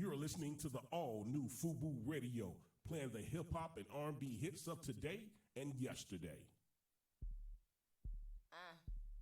You're listening to the all-new FUBU Radio, playing the hip-hop and R&B hits of today and yesterday.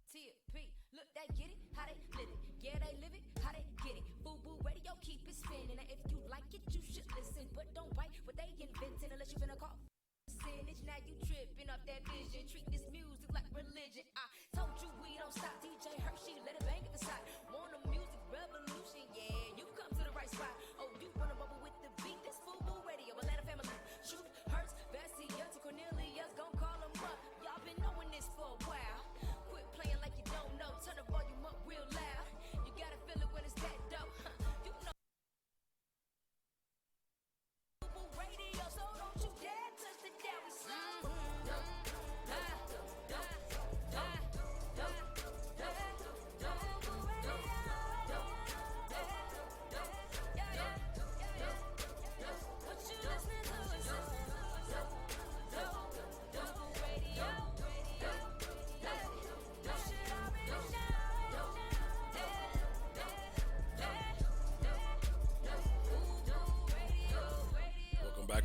T.P. Look, they get it, how they live it. Yeah, they live it, how they get it. FUBU Radio, keep it spinning. And if you like it, you should listen. But don't bite what they invented unless you finna call percentage. Now you tripping off that vision. Treat this music like religion. I told you we don't stop. DJ Hershey, let it bang at the side. Want a music revolution? Yeah, you come to the right spot. Oh, you wanna bubble with the beat? This FUBU Radio, Atlanta family. Shoot, Hurts, Bessie, to Cornelius, gon' call them up. Y'all been knowing this for a while. Quit playing like you don't know. Turn the volume up real loud. You gotta feel it when it's that dope. You know FUBU Radio, so don't you dare touch the dial. We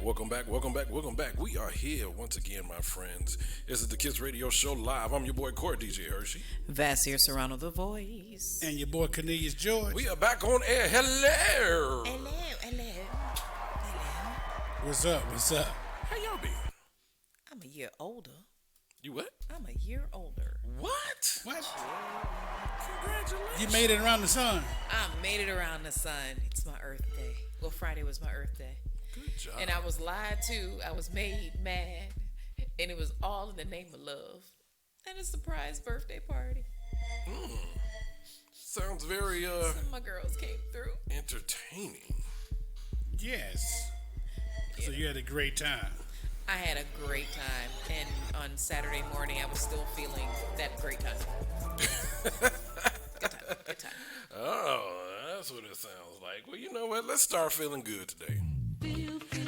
Welcome back. We are here once again, my friends. This is the Kids Radio Show live. I'm your boy, Court DJ Hershey. Vassir Serrano, the voice. And your boy, Cornelius George. We are back on air. Hello. What's up? How y'all been? I'm a year older. You what? I'm a year older. What? Congratulations. You made it around the sun. I made it around the sun. It's my Earth Day. Well, Friday was my Earth Day. Good job. And I was lied to. I was made mad. And it was all in the name of love. And a surprise birthday party. Sounds very, Some of my girls came through. entertaining. Yes. So you had a great time. I had a great time. And on Saturday morning, I was still feeling that great time. Good time. Oh, that's what it sounds like. Well, you know what? Let's start feeling good today.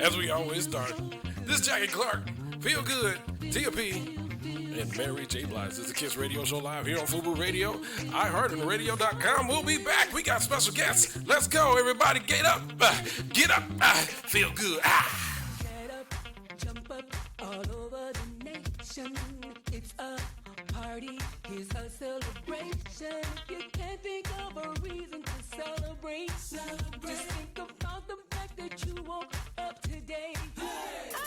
As we always start, this is Jackie Clark, Feel Good, T.P. and Mary J. Blige. This is the Kids Radio Show live here on FUBU Radio, iHeart, and radio.com. We'll be back. We got special guests. Let's go, everybody. Get up. Feel good. Get up, jump up all over the nation. It's a party, it's a celebration. You can't think of a reason to celebrate. Just think about the fact that you woke up today. Hey! Oh!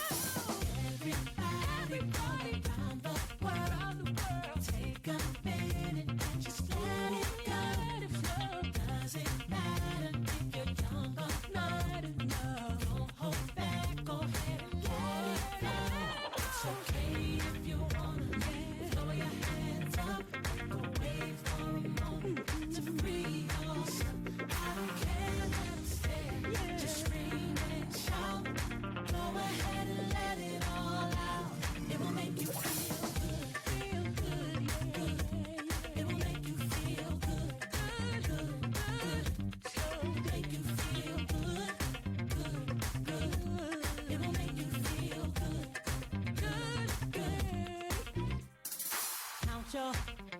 Everybody around the world, take a minute and just let it go. Doesn't matter if you're young or not enough. Don't hold back, go ahead and let it go. It's okay if you wanna dance, throw your hands up, make a wave for a moment to free yourself. I don't care, let it stay, just scream and shout. Go ahead and let it all out. It will make you feel good, yeah. It will make you feel good. So make you feel good. It will make you feel good. Count your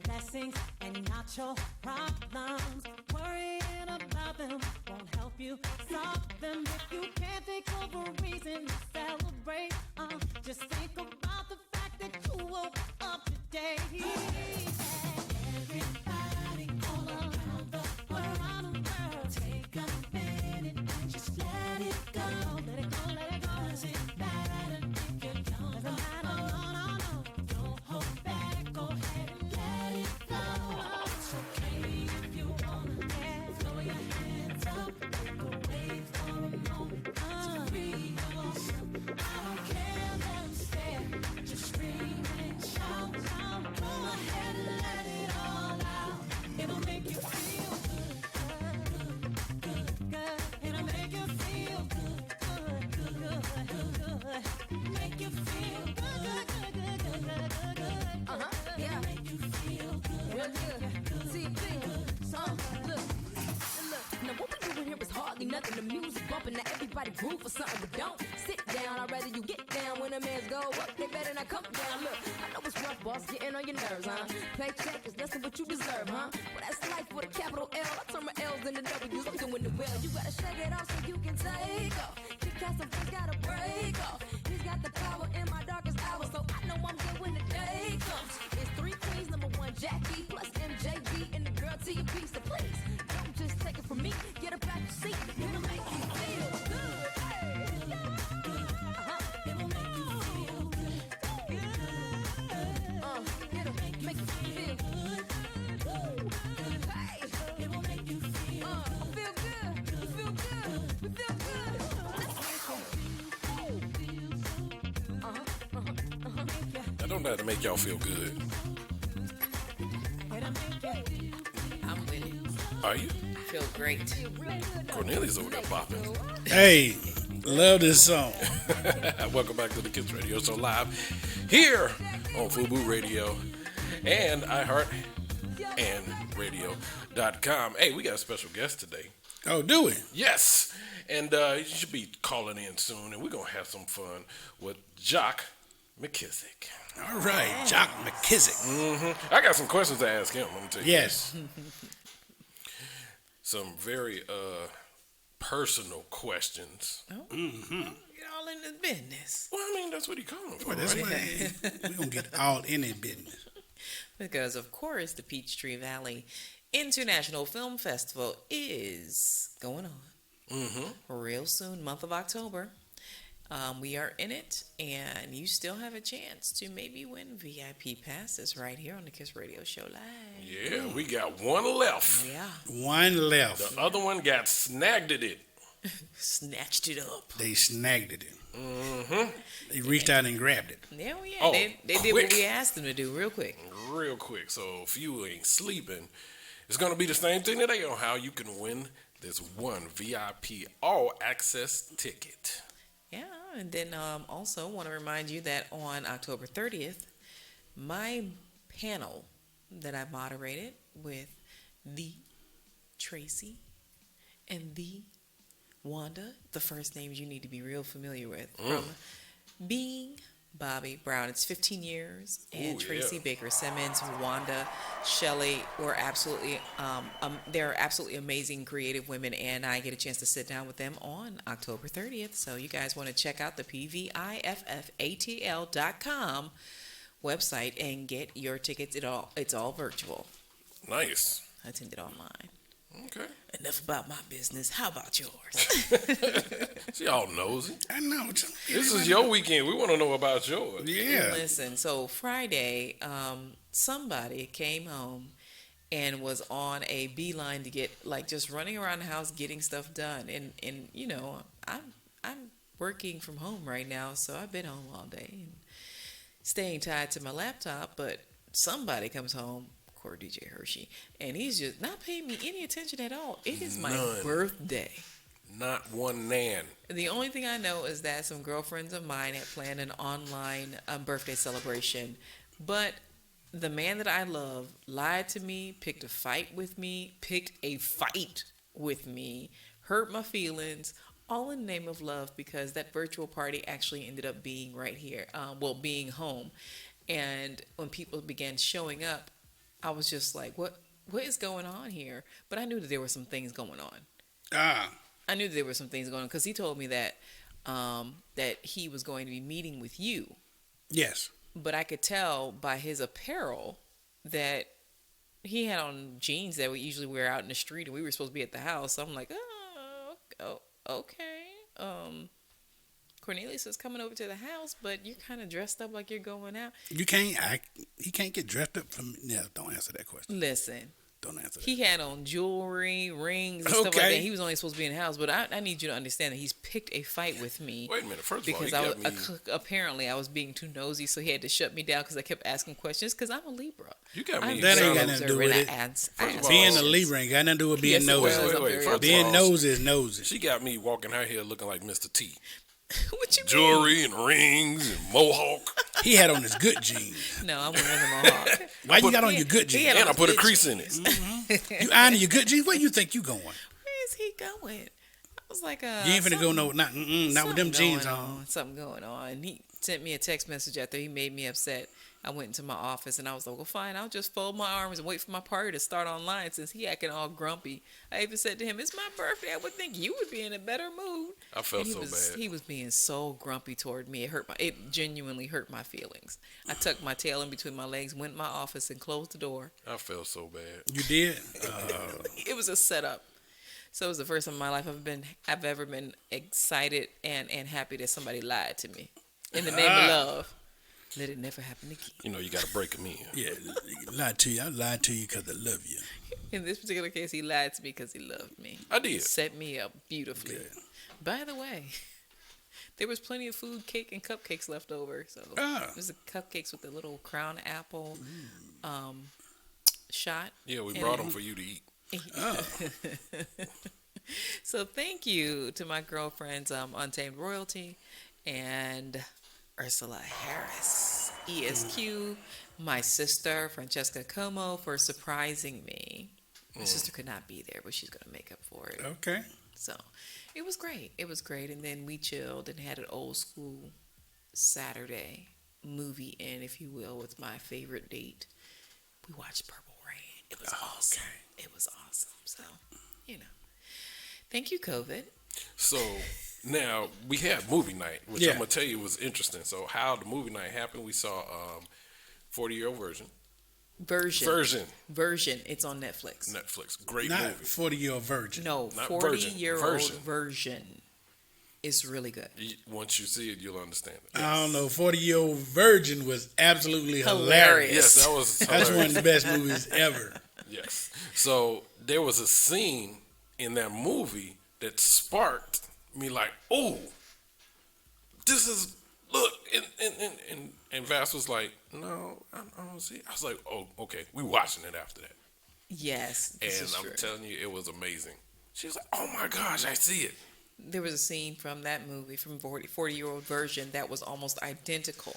blessings and not your problems. Worrying about them won't help you solve them. If you can't think of a reason to celebrate, just think about the fact that you woke up today. Everybody all around the world, take a minute and just let it go. Let it go. Doesn't matter if you're young or not. Don't hold back, go ahead and let it go. It's okay if you wanna dance, throw your hands up, make a wave for a moment to free yourself. I don't care, let them stare, just scream and shout. Go ahead and let it all out. It'll make you feel good. It'll make you feel good. Make you feel good. Yeah. Make you feel good. Real good. T.P. Look. Now what we doing here is hardly nothing. The music bumping, now everybody groove for something, but don't sit down. I'd rather you get down. When a man's go up, they better not come down. Look, I know it's rough, boss, getting on your nerves, huh? Paycheck is less than what you deserve, huh? Well, that's life with a capital L. I turn my L's into W's. I'm doing it well. You gotta shake it off so you take off. Kit Kat, some things gotta break off. He's got the power in my darkest hour, so I know I'm good when the day comes. It's three queens, number one Jackie, plus MJB, and the girl to your piece. So please, don't just take it from me. Get up out your seat. It'll make you feel good. Hey, yeah. It will make you feel good. It'll make you feel good. Hey, It will make you feel feel good. We feel good. We feel good. I don't know how to make y'all feel good. I'm with it. Are you? Feel great. Cornelius over there bopping. Hey, love this song. Welcome back to the Kids Radio Show live here on FUBU Radio and iHeart and radio.com. Hey, we got a special guest today. Oh, do we? Yes, and you should be calling in soon, and we're going to have some fun with Jock McKissic. All right, Jock McKissic. I got some questions to ask him, let me tell you. Yes. Some very personal questions. Get all in the business. Well, I mean, that's what he calling for, Well, that's right? why we're going to get all in their business. Because, of course, the Peachtree Valley International Film Festival is going on real soon, month of October. We are in it, and you still have a chance to maybe win VIP passes right here on the Kiss Radio Show Live. Yeah, we got one left. Yeah, One left. The other one got snagged at it. snatched it up. They snagged it. They reached out and grabbed it. Yeah, well, yeah, Oh, they did quick. what we asked them to do real quick. Real quick, so if you ain't sleeping, it's going to be the same thing today on how you can win this one VIP all-access ticket. Yeah, and then also want to remind you that on October 30th, my panel that I moderated with the Tracy and the Wanda, the first names you need to be real familiar with, from Being Bobby Brown. It's 15 years, and Ooh, Tracy yeah. Baker Simmons, Wanda, Shelley were absolutely, they're absolutely amazing, creative women, and I get a chance to sit down with them on October 30th. So you guys want to check out the PVIFFATL.com website and get your tickets. It's all virtual. Nice. I attended online. Okay. Enough about my business. How about yours? See, y'all nosy. I know. This is your weekend. We want to know about yours. Yeah. Listen, so Friday, somebody came home and was on a beeline to get, like, just running around the house getting stuff done. And you know, I'm working from home right now, so I've been home all day and staying tied to my laptop. But somebody comes home, poor DJ Hershey, and he's just not paying me any attention at all. It is my None. birthday. Not one nan. The only thing I know is that some girlfriends of mine had planned an online birthday celebration, but the man that I love lied to me, picked a fight with me, hurt my feelings, all in the name of love, because that virtual party actually ended up being right here, being home. And when people began showing up, I was just like, what is going on here? But I knew that there were some things going on. I knew that there were some things going on because he told me that that he was going to be meeting with you. Yes. But I could tell by his apparel that he had on jeans that we usually wear out in the street, and we were supposed to be at the house. So I'm like, oh okay. Cornelius is coming over to the house, but you're kind of dressed up like you're going out. You can't. He can't get dressed up from. No, don't answer that question. Listen. Don't answer that. He had on jewelry, rings, and stuff like that. He was only supposed to be in the house, but I need you to understand that he's picked a fight with me. Wait a minute. First of all, because apparently I was being too nosy, so he had to shut me down because I kept asking questions. Because I'm a Libra. You got me. That ain't got nothing to do with it. Being a Libra ain't got nothing to do with being nosy. Wait. Being nosy is nosy. She got me walking out here looking like Mr. T. What you Jewelry and rings and mohawk. He had on his good jeans. No, I'm wearing a mohawk. Why you got on your good jeans? And I put a crease in it. You ironing your good jeans? Where you think you going? Where is he going? was like, You ain't finna go not with them jeans going on. Something going on. And he sent me a text message after he made me upset. I went into my office and I was like, well, fine, I'll just fold my arms and wait for my party to start online since he acting all grumpy. I even said to him, it's my birthday. I would think you would be in a better mood. I felt And bad. He was being so grumpy toward me. It genuinely hurt my feelings. I tucked my tail in between my legs, went in my office and closed the door. I felt so bad. You did? It was a setup. So it was the first time in my life I've ever been excited and happy that somebody lied to me in the name of love. Let it never happen again. You know, you got to break them in. Yeah, lied to you. I lied to you because I love you. In this particular case, he lied to me because he loved me. I did. He set me up beautifully. Good. By the way, there was plenty of food, cake, and cupcakes left over. So it was the cupcakes with the little crown apple shot. Yeah, we brought them for you to eat. So thank you to my girlfriends, Untamed Royalty and Ursula Harris, ESQ, my sister Francesca Como for surprising me. My sister could not be there, but she's gonna make up for it. Okay. So it was great. It was great, and then we chilled and had an old school Saturday movie in, if you will, with my favorite date. We watched Purple Rain. It was awesome. Okay. It was awesome. So, you know, thank you, COVID. So now we had movie night, which Yeah. I'm gonna tell you was interesting. So how the movie night happened? We saw 40-year-old version. It's on Netflix. Netflix. Great Not movie. 40-year-old virgin. No, Not 40-year-old version. It's really good. Once you see it, you'll understand it. I don't know. 40-year-old virgin was absolutely hilarious. Yes, that was That's hilarious. one of the best movies ever. Yes. So there was a scene in that movie that sparked me like, oh, this is, look. And Vass was like, no, I don't see it. I was like, oh, okay. We watching it after that. Yes, this And is I'm true. telling you, it was amazing. She was like, oh my gosh, I see it. There was a scene from that movie, from 40-year-old version, that was almost identical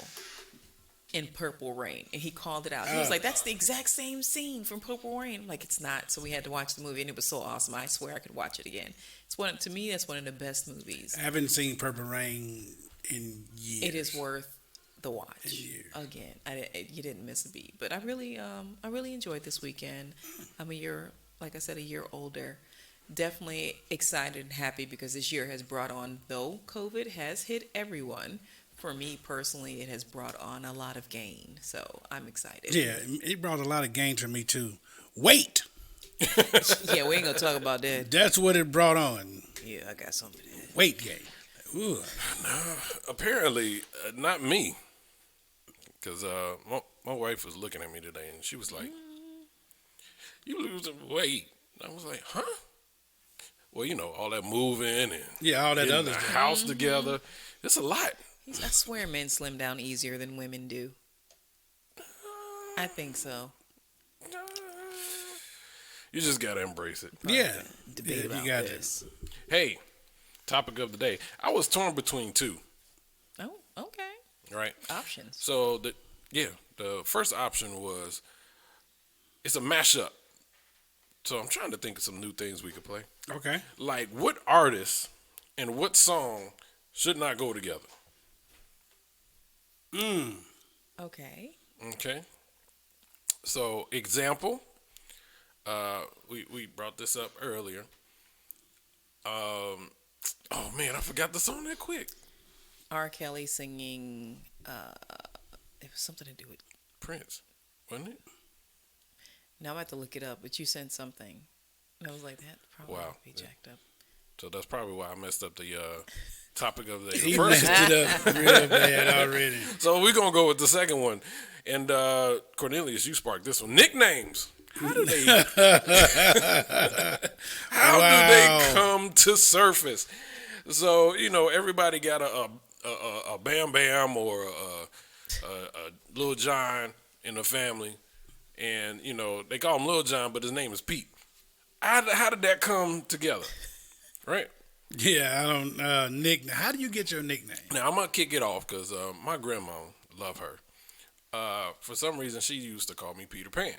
in Purple Rain. And he called it out. He was like, that's the exact same scene from Purple Rain. I'm like, it's not. So we had to watch the movie, and it was so awesome. I swear I could watch it again. To me, that's one of the best movies. I haven't seen Purple Rain in years. It is worth the watch. years. Again, you didn't miss a beat. But I really enjoyed this weekend. I'm a year older. Definitely excited and happy because this year has brought on, though COVID has hit everyone, for me personally, it has brought on a lot of gain. So I'm excited. Yeah, it brought a lot of gain to me, too. Weight. Yeah, we ain't going to talk about that. That's what it brought on. Yeah, I got some of that. Weight gain. Ooh. Apparently, not me. Because my wife was looking at me today, and she was like, you losing weight. I was like, huh? Well, you know, all that moving and Yeah, all that getting other the stuff. house together. It's a lot. I swear men slim down easier than women do. I think so. You just got to embrace it. Yeah. Debate Yeah, about you got this. Hey, topic of the day. I was torn between two, Oh, okay. right? Options. So, the first option was, it's a mashup. So I'm trying to think of some new things we could play. Okay. Like, what artist and what song should not go together? Okay. Okay. So, example, we brought this up earlier. Oh man, I forgot the song that quick. R. Kelly singing, it was something to do with, Prince, wasn't it? now I'm about to look it up, but you sent something. And I was like, that probably Wow. would be jacked up. So that's probably why I messed up the topic of the day. He First, messed it up real bad already. so we're gonna go with the second one. And Cornelius, you sparked this one. Nicknames. How do they? How do they come to surface? So you know, everybody got a Bam Bam or a Lil John in the family, and you know they call him Lil John, but his name is Pete. How did that come together? Right. Yeah, I don't. Nick, how do you get your nickname? Now I'm gonna kick it off because my grandma, love her. For some reason, she used to call me Peter Pan.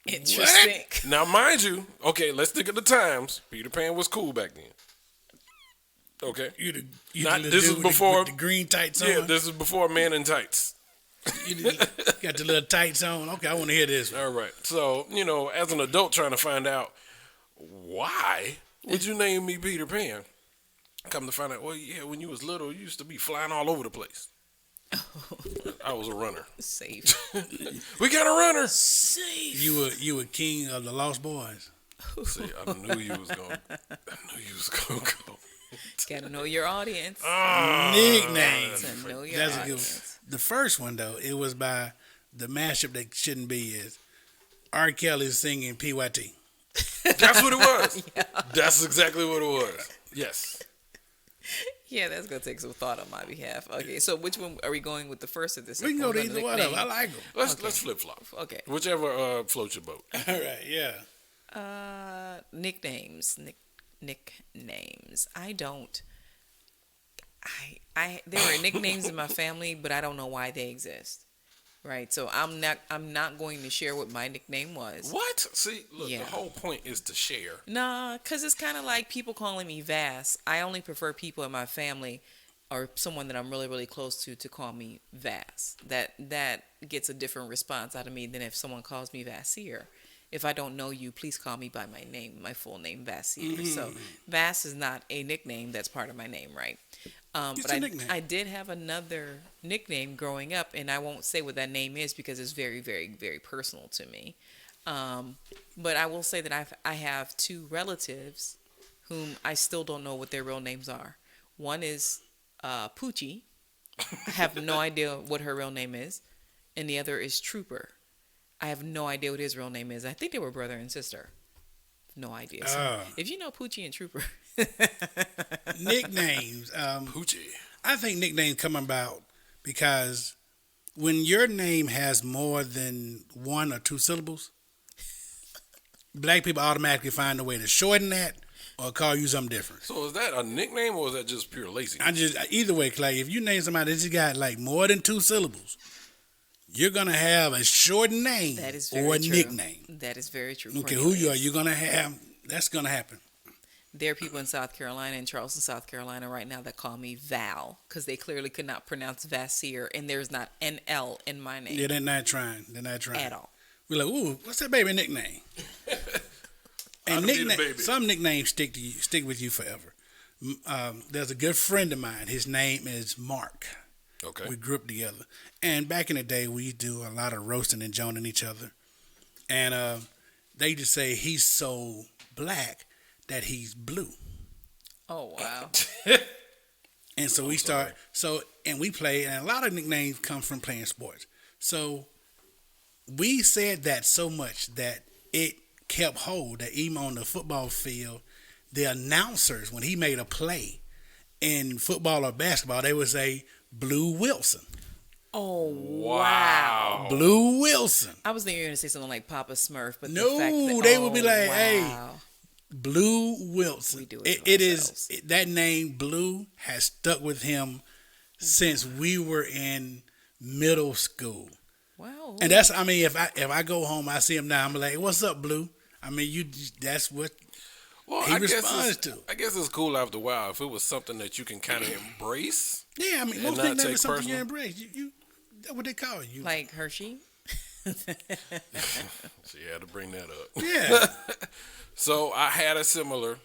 Interesting. Now, mind you, okay, let's think of the times. Peter Pan was cool back then. Okay. You Not- the this dude is with before- with the green tights on. Yeah, this is before Man in Tights. Got the little tights on. Okay, I want to hear this. All right. So, as an adult trying to find out why would you name me Peter Pan? Come to find out, well, yeah, when you was little, you used to be flying all over the place. I was a runner. Safe. We got a runner. You were king of the Lost Boys. See, I knew you was going to go. Gotta know your audience. Nicknames. To know your That's a good. audience. The first one though, it was by the mashup that shouldn't be is R. Kelly singing PYT. That's what it was. That's exactly what it was. Yes. Yeah, that's gonna take some thought on my behalf. Okay, so which one are we going with, the first or the We second? can go to We're gonna either one of them. I nickname. like them. Let's flip flop. Okay. Whichever floats your boat. All right, yeah. Nicknames. Nicknames. I don't. There are nicknames in my family, but I don't know why they exist. Right, so I'm not going to share what my nickname was. What? See, look, Yeah. the whole point is to share. Nah, because it's kind of like people calling me Vass. I only prefer people in my family or someone that I'm really, really close to call me Vass. That gets a different response out of me than if someone calls me Vassier. If I don't know you, please call me by my name, my full name, Vassier. So Vass is not a nickname that's part of my name, right? It's But a nickname. I did have another nickname growing up, and I won't say what that name is because it's very, very, very personal to me. But I will say that I have two relatives whom I still don't know what their real names are. One is Poochie. I have no idea what her real name is. And the other is Trooper. I have no idea what his real name is. I think they were brother and sister. No idea. So if you know Poochie and Trooper. Nicknames. Poochie. I think nicknames come about because when your name has more than one or two syllables, black people automatically find a way to shorten that or call you something different. So is that a nickname or is that just pure laziness? Either way, Clay, if you name somebody that just got like more than two syllables, you're gonna have a shortened name That is very or a true. nickname. That is very true. Okay, who you are, you're gonna have. That's gonna happen. There are people in South Carolina, in Charleston, South Carolina, right now that call me Val because they clearly could not pronounce Vassier, and there's not an L in my name Yeah, they're not trying. They're not trying at all. We're like, ooh, what's that baby nickname? And I'll be the baby. some nicknames stick with you forever. There's a good friend of mine. His name is Mark. Okay. We grew up together, and back in the day, we do a lot of roasting and joning each other. And they just say he's so black that he's blue. Oh wow! And so we start. And we play, and a lot of nicknames come from playing sports. So we said that so much that it kept hold. That even on the football field, the announcers, when he made a play in football or basketball, they would say Blue Wilson. Oh wow! Blue Wilson. I was thinking you were going to say something like Papa Smurf, but No, the fact that, they would be like, hey, wow. Blue Wilson. We do it to It ourselves. is that name Blue has stuck with him since we were in middle school. Wow. And that's, I mean, if I go home, I see him now, I'm like, what's up, Blue? I mean, that's what Well, he I guess responds to. I guess it's cool after a while if it was something that you can kind of embrace. Yeah, I mean, And most not nicknames take is something personal. you embrace. You that's what they call you. Like Hershey. So you had to bring that up. Yeah. So I had a similar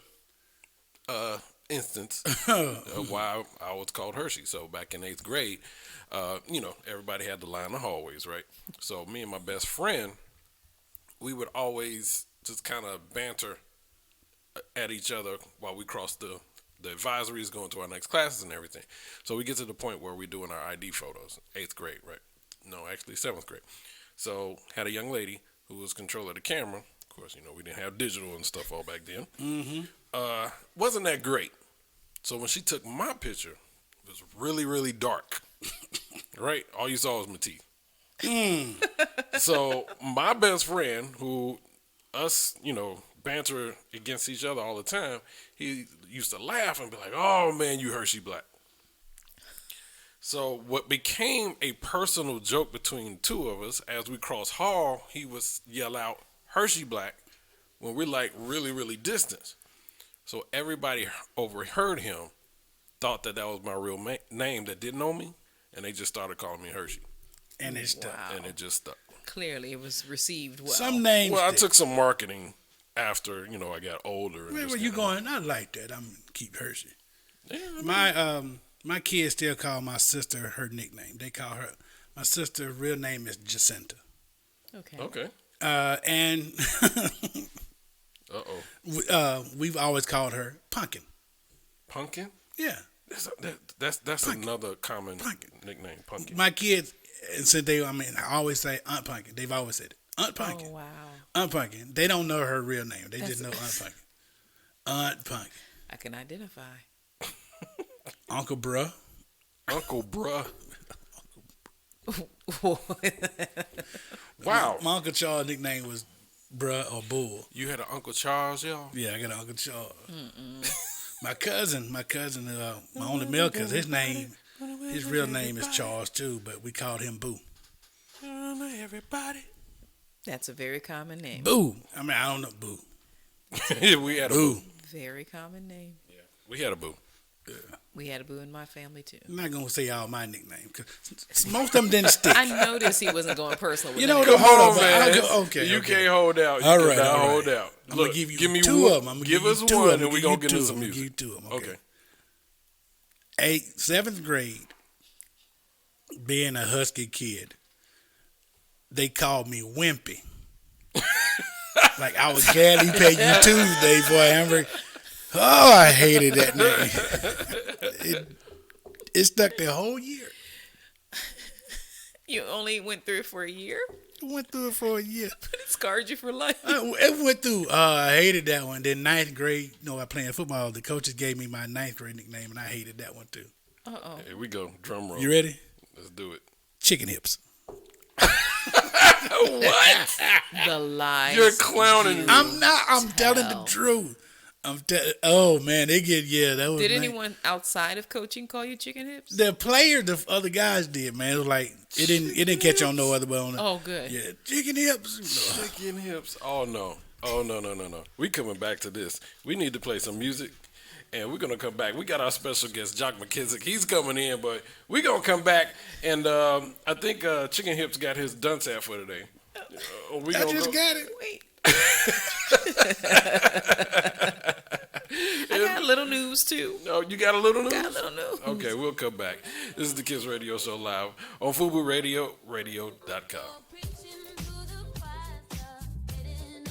instance of why I was called Hershey. So back in 8th grade, everybody had to line the hallways, right? So me and my best friend, we would always just kind of banter at each other while we crossed the advisories going to our next classes and everything. So we get to the point where we're doing our ID photos, 8th grade, right? No, actually 7th grade. So had a young lady who was control of the camera. Of course, we didn't have digital and stuff all back then. Mm-hmm. Wasn't that great. So when she took my picture, it was really, really dark, right? All you saw was my teeth. So my best friend, who us, banter against each other all the time, he used to laugh and be like, "Oh man, you Hershey black." So what became a personal joke between the two of us, as we crossed hall, he would yell out, Hershey Black when we're like really, really distant. So everybody overheard him, thought that was my real name that didn't know me, and they just started calling me Hershey. And it's stuck. Wow. And it just stuck. Clearly, it was received well. Some names. Well, I stick. took some marketing after, I got older. And Where just were you kinda- going? I like that. I'm gonna keep Hershey. Yeah, I mean, My kids still call my sister her nickname. They call her my sister's real name is Jacinta. Okay. okay. And Uh-oh. we've always called her Pumpkin. Pumpkin? Yeah, That's Pumpkin. another common Pumpkin. nickname, Pumpkin. my kids and said I always say Aunt Pumpkin. They've always said it. Aunt Pumpkin. Oh wow. Aunt Pumpkin. They don't know her real name. They just That's- know Aunt Pumpkin. Aunt Pumpkin. I can identify. Uncle Bruh. Uncle Bruh. Wow. My Uncle Charles' nickname was Bruh or Bull. You had an Uncle Charles, y'all? Yeah, I got an Uncle Charles. My cousin, my only male cousin, his real name is Charles too, but we called him Boo. Everybody. That's a very common name. Boo. I mean, I don't know Boo. We had a boo. Boo. Very common name. Yeah, we had a boo. We had a boo in my family too. I'm not gonna say all my nicknames because most of them didn't stick. I noticed he wasn't going personal with You know any what? of Hold Come on, on, man. Okay, You okay. can't hold out. You All right, cannot all right. hold out. I'm Look, gonna give you give me two one. of them. I'm gonna Give you us two one, of and them. we're Give gonna you get two into of some them. music. Give you two of them. Okay. 7th grade, being a husky kid, they called me Wimpy. Like I was gladly pay you Tuesday for a hamburger. Oh, I hated that name. It stuck the whole year. You only went through it for a year, I went through it for a year. but it scarred you for life. I went through. I hated that one. Then 9th grade, I playing football. The coaches gave me my 9th grade nickname, and I hated that one too. Uh-oh. Here we go. Drum roll. You ready? Let's do it. Chicken hips. What? The lies. You're clowning me. I'm not. I'm telling the truth. Oh man, they get that was. Did nice. anyone outside of coaching call you chicken hips? The player, the other guys did, man. It was like it didn't catch on no other way on it. Oh, good. Yeah, chicken hips. Chicken hips. Oh no. Oh no. We coming back to this. We need to play some music. And we're gonna come back. We got our special guest, Jock McKissic. He's coming in, but we're gonna come back. And I think Chicken Hips got his dunce hat for today. We I gonna just go- got it. Wait. I got a little news too. Oh, you got a little news? Got a little news. Okay, we'll come back. This is the Kids Radio Show live on FUBU Radio, radio.com. Preaching to the choir, getting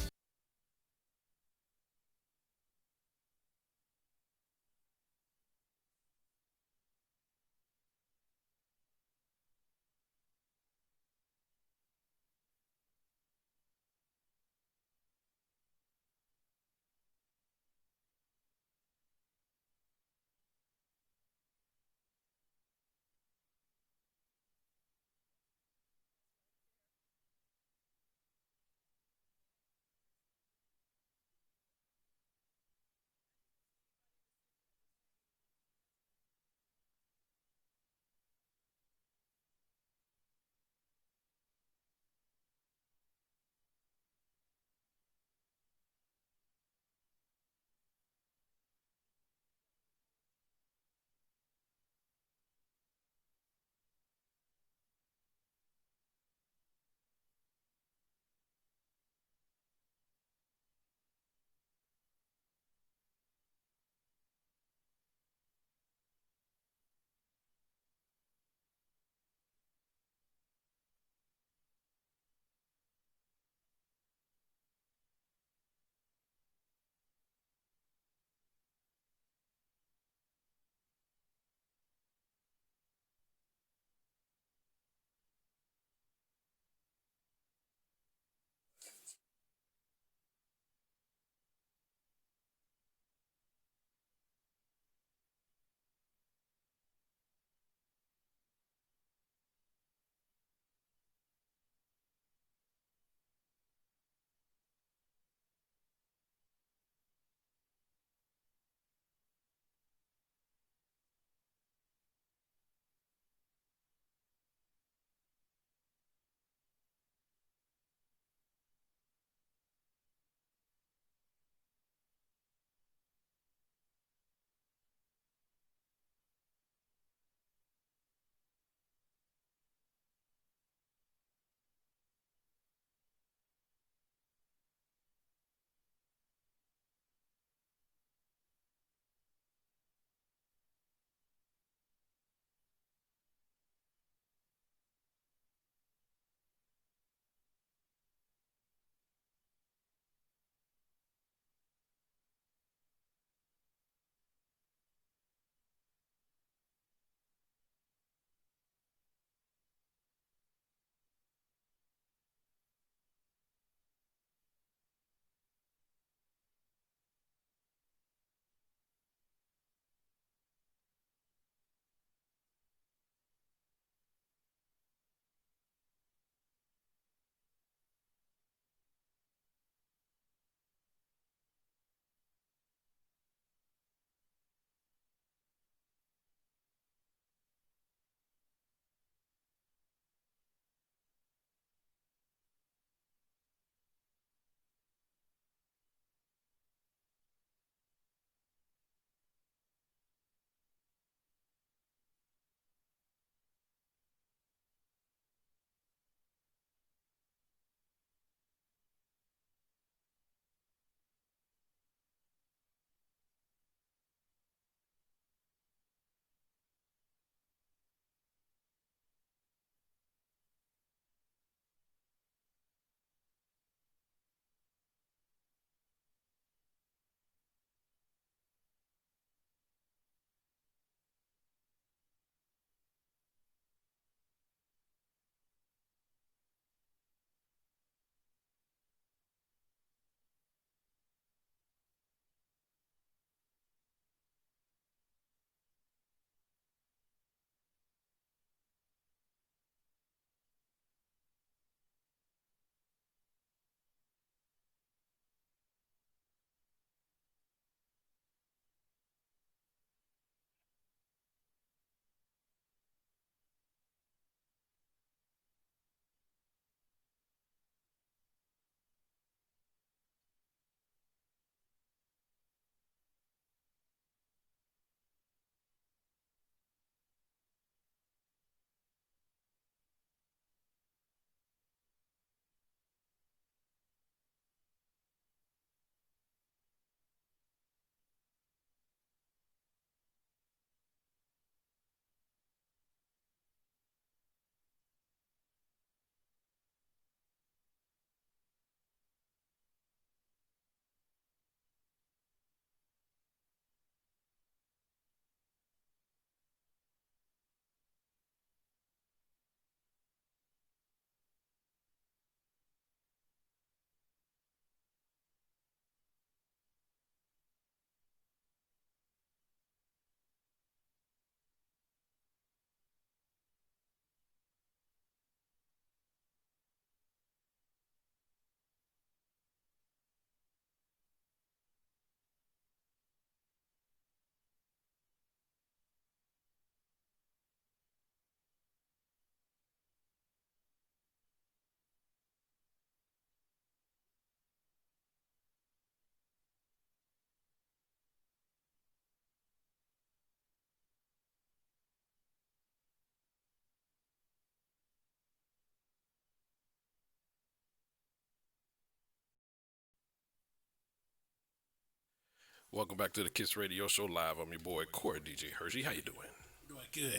Welcome back to the Kiss Radio Show live. I'm your boy, Corey DJ Hershey. How you doing?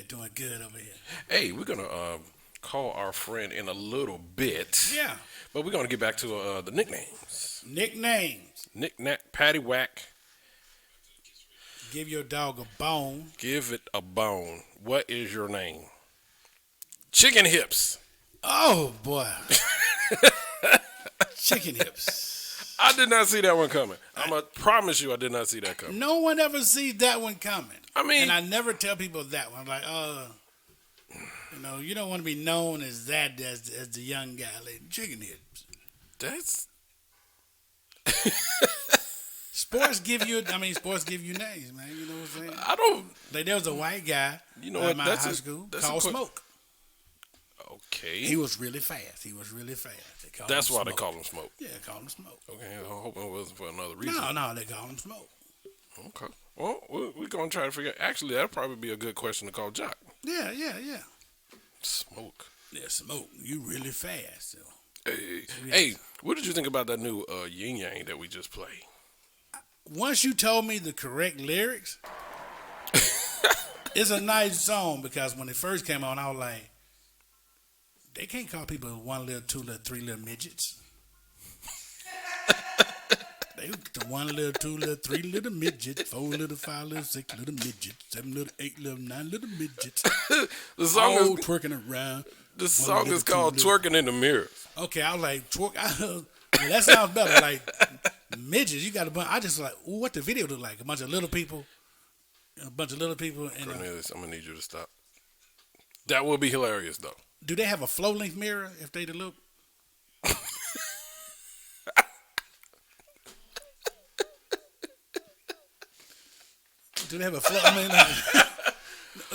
Doing good over here. Hey, we're going to call our friend in a little bit. Yeah. But we're going to get back to the nicknames. Nicknames. Knick-knack, paddywhack. Give your dog a bone. Give it a bone. What is your name? Chicken hips. Oh, boy. Chicken hips. I did not see that one coming. I'm going to promise you I did not see that coming. No one ever sees that one coming. I mean. And I never tell people that one. I'm like, you don't want to be known as that as the young guy. Like, chicken hips. That's. Sports give you names, man. You know what I'm saying? I don't. Like, there was a white guy You know what? in my high school called Smoke. Okay. He was really fast. That's why they call him Smoke. Yeah, they call him Smoke. Okay, I'm hoping it wasn't for another reason. No, they call him Smoke. Okay. Well, we're going to try to figure out. Actually, that'd probably be a good question to call Jock. Yeah. Smoke. Yeah, Smoke. You really fast. So. Hey, what did you think about that new Yin Yang that we just played? Once you told me the correct lyrics, it's a nice song because when it first came on, I was like, they can't call people 1 little, 2 little, 3 little midgets. They the 1 little, 2 little, 3 little midgets, 4 little, 5 little, 6 little midgets, 7 little, 8 little, 9 little midgets. The song all is twerking around. the song is called "Twerking in the Mirror." Okay, I was like twerk. That sounds better. Like midgets, you got a bunch. I just like what the video look like. A bunch of little people. And Cornelius, I'm gonna need you to stop. That will be hilarious, though. do they have a flow length mirror if they the look? Do they have a flow? I mean,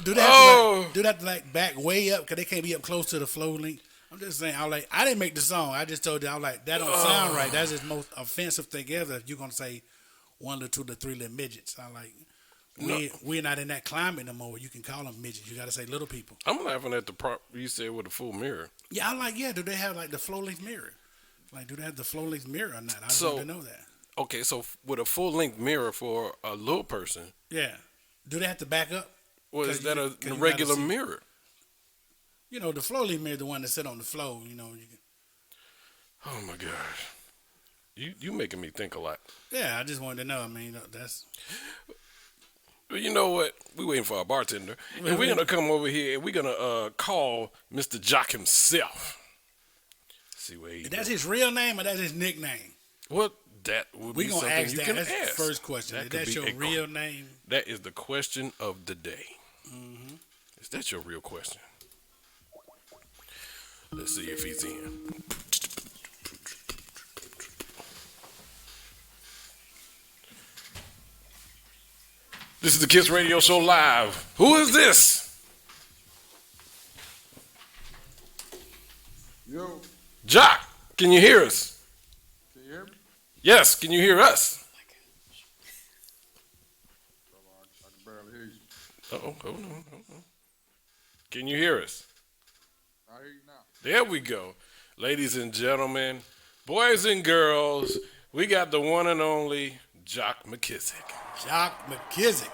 do they have to like back way up because they can't be up close to the flow length? I'm just saying. I didn't make the song. I just told you. I was like, that don't sound right. That's the most offensive thing ever. If you're gonna say 1 little, 2 little, 3 little midgets, I like. We're not in that climate no more. You can call them midgets. You got to say little people. I'm laughing at the part you said with a full mirror. Yeah, I like. Yeah, do they have like the flow length mirror? Like, do they have the flow length mirror or not? I don't even know that. Okay, so with a full length mirror for a little person. Yeah. Do they have to back up? Well, is that a regular mirror? You know, the flow length mirror, the one that sit on the floor. You know. Oh my gosh, you making me think a lot. Yeah, I just wanted to know. I mean, that's. But you know what? We're waiting for our bartender, and we're gonna come over here and we're gonna call Mr. Jock himself. See where he. That's his real name or that's his nickname? What? That would be something you can ask. That's the first question. Is that your real name? That is the question of the day. Mm-hmm. Is that your real question? Let's see if he's in. This is the Kiss Radio Show live. Who is this? Yo, Jock, can you hear us? can you hear me? Yes, can you hear us? I can barely hear you. Hold on. Can you hear us? I hear you now. There we go. Ladies and gentlemen, boys and girls, we got the one and only Jock McKissic. Jock McKissic.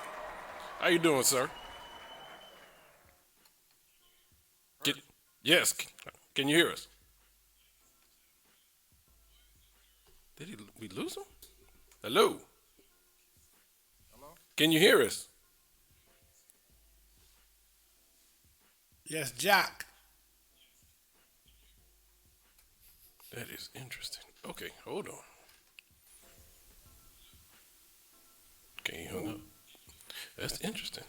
How you doing, sir? Yes. Can you hear us? Did we lose him? Hello? Hello? Can you hear us? Yes, Jock. That is interesting. Okay, hold on. Okay, he hung up. That's interesting.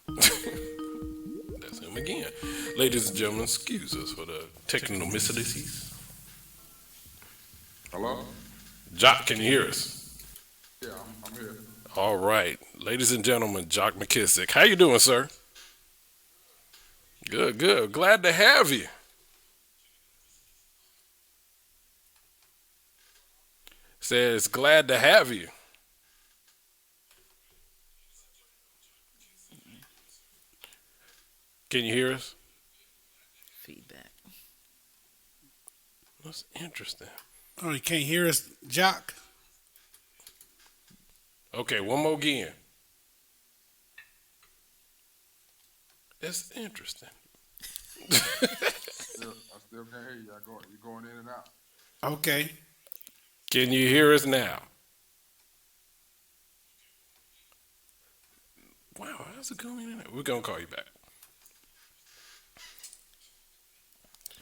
That's him again. Ladies and gentlemen, excuse us for the technical miscellaneous. Hello? Jock, can you hear us? Yeah, I'm here. All right. Ladies and gentlemen, Jock McKissic. How you doing, sir? Good. Glad to have you. Says, glad to have you. Can you hear us? Feedback. That's interesting. Oh, you can't hear us, Jock? Okay, one more again. It's interesting. I still can't hear you. You're going in and out. Okay. Can you hear us now? Wow, how's it going in? We're gonna call you back.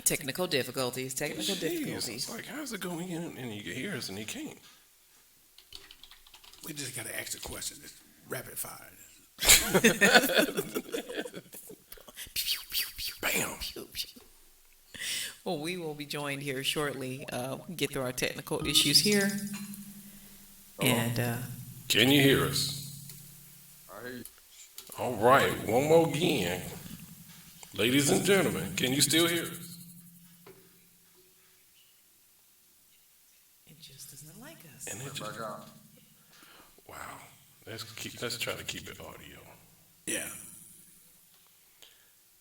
Technical difficulties. Technical Jeez, difficulties. it's like, how's it going in and you can hear us and he can't? We just got to ask the question. It's rapid fire. Bam. Well, we will be joined here shortly. Get through our technical issues here. And Can you hear us? I hear you. All right, one more again. Ladies and gentlemen, can you still hear us? it just doesn't like us. And it just, Back out. wow. Let's try to keep it audio. Yeah. I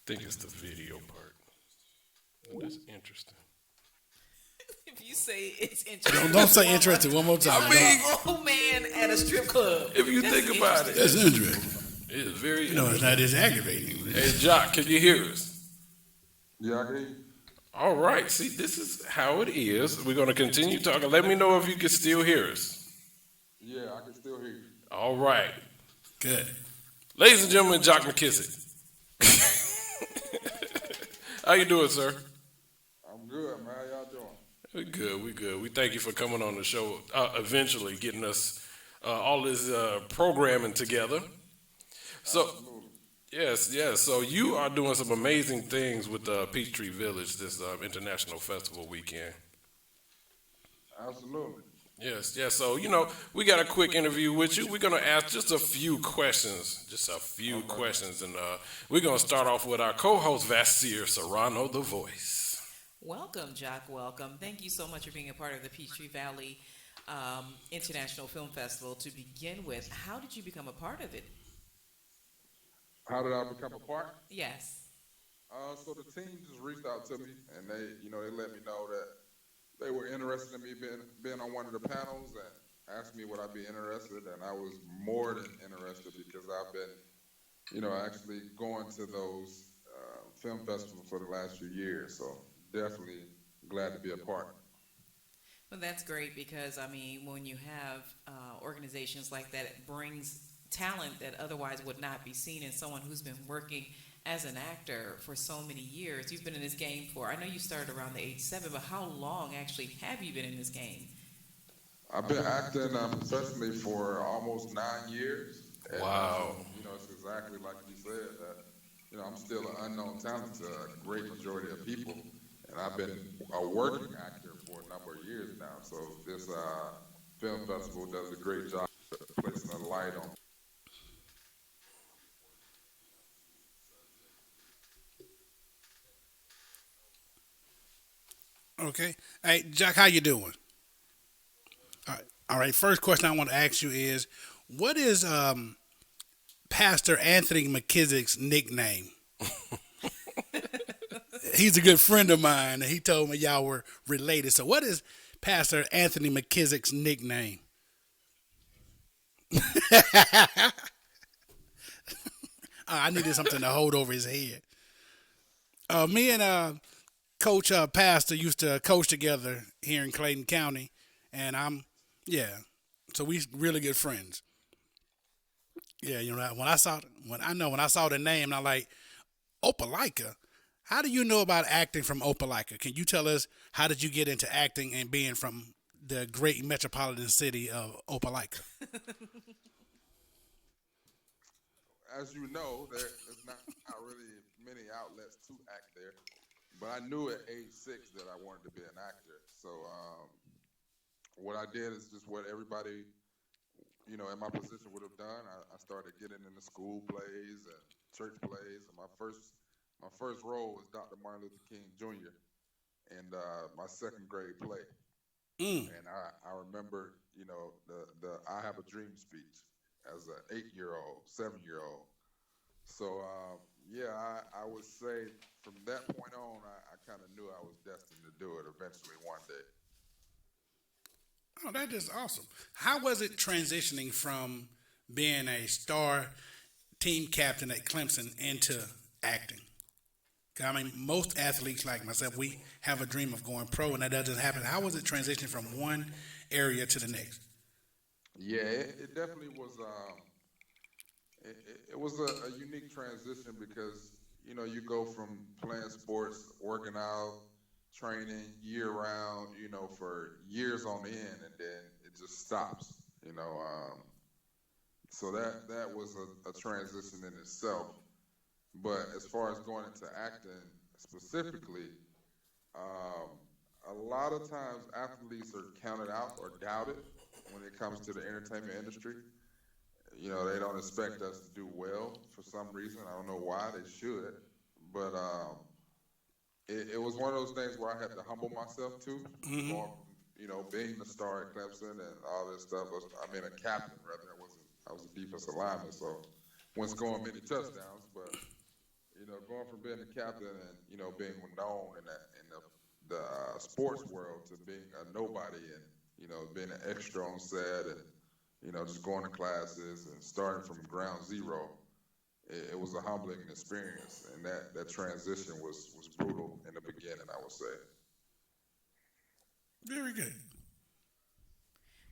think it's the video part. That's interesting. If you say it's interesting. Don't say interested one more time. Old man at a strip club. If you think about it, That's interesting. it is very No, it's interesting. not as aggravating. Hey, Jock, can you hear us? Yeah, I can hear you. All right. See, this is how it is. We're going to continue talking. Let me know if you can still hear us. Yeah, I can still hear you. All right. Good. Ladies and gentlemen, Jock McKissic. How you doing, sir? I'm good, man. How y'all doing? We're good. We're good. We thank you for coming on the show, eventually getting us all this programming together. So, Absolutely. yes. So you are doing some amazing things with Peachtree Village this International Festival weekend. Absolutely. Yes. So, we got a quick interview with you. We're going to ask just a few questions, questions. And we're going to start off with our co-host, Vasir Serrano, the voice. Welcome, Jock. Welcome. Thank you so much for being a part of the Peachtree Valley International Film Festival. To begin with, how did you become a part of it? How did I become a part? Yes. So the team just reached out to me, and they let me know that they were interested in me being on one of the panels, and asked me would I be interested, and I was more than interested because I've been, actually going to those film festivals for the last few years. So definitely glad to be a part. Well, that's great because, when you have organizations like that, it brings talent that otherwise would not be seen in someone who's been working as an actor for so many years. You've been in this game I know you started around the age 7, but how long actually have you been in this game? I've been acting professionally for almost 9 years. And, Wow. It's exactly like you said that, I'm still an unknown talent to a great majority of people. And I've been a working actor for a number of years now. So this film festival does a great job placing a light on. Okay. Hey, Jock, how you doing? All right. First question I want to ask you is, what is Pastor Anthony McKissic's nickname? He's a good friend of mine, and he told me y'all were related. So what is Pastor Anthony McKissic's nickname? I needed something to hold over his head. Me and Coach Pastor used to coach together here in Clayton County, and so we really good friends. Yeah, when I saw the name, I'm like, Opelika. How do you know about acting from Opelika? Can you tell us how did you get into acting and being from the great metropolitan city of Opelika? As you know, there's not really many outlets to act there. But I knew at age 6 that I wanted to be an actor. So what I did is just what everybody, in my position would have done. I started getting into school plays and church plays. And my first role was Dr. Martin Luther King Jr. in my second grade play. And I remember, the I Have a Dream speech as an 8-year-old, 7-year-old. So, I would say from that point on, I kind of knew I was destined to do it eventually one day. Oh, that is awesome. How was it transitioning from being a star team captain at Clemson into acting? 'Cause, I mean, most athletes like myself, we have a dream of going pro, and that doesn't happen. How was it transitioning from one area to the next? Yeah, it definitely was. It was a unique transition because you go from playing sports, working out, training year round, for years on end, and then it just stops. So that was a transition in itself. But as far as going into acting specifically, a lot of times athletes are counted out or doubted when it comes to the entertainment industry. They don't expect us to do well for some reason. I don't know why. They should. But it was one of those things where I had to humble myself too. Going from, being the star at Clemson and all this stuff. I mean, a captain, rather. I was a defensive lineman, so wasn't scoring many touchdowns. But, going from being the captain and, being known in the sports world to being a nobody and, being an extra on set and, just going to classes and starting from ground zero, it was a humbling experience. And that transition was brutal in the beginning, I would say. Very good.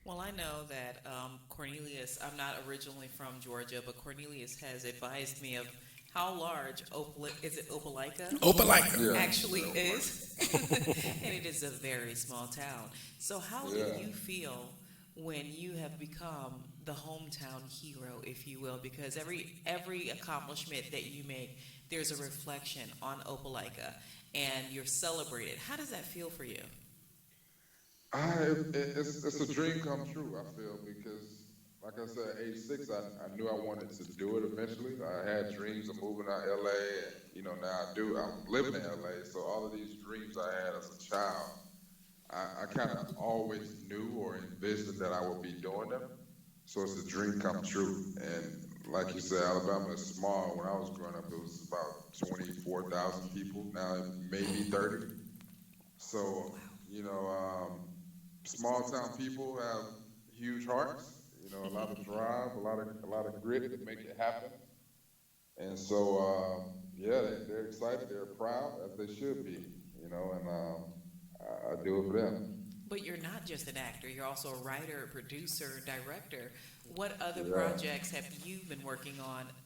Well, I know that Cornelius, I'm not originally from Georgia, but Cornelius has advised me of how large Opelika? Opelika. Yeah. Actually is. And it is a very small town. So how do you feel when you have become the hometown hero, if you will? Because every accomplishment that you make, there's a reflection on Opelika, and you're celebrated. How does that feel for you? It's a dream come true, I feel, because, like I said, at age 6, I knew I wanted to do it eventually. I had dreams of moving out to L.A., and, now I'm living in L.A., so all of these dreams I had as a child, I kind of always knew or envisioned that I would be doing them. So it's a dream come true. And like you said, Alabama is small. When I was growing up, it was about 24,000 people. Now maybe 30. So, small town people have huge hearts. A lot of drive, a lot of grit to make it happen. And so, they're excited. They're proud, as they should be. And I do it for them. But you're not just an actor. You're also a writer, producer, director. What other projects have you been working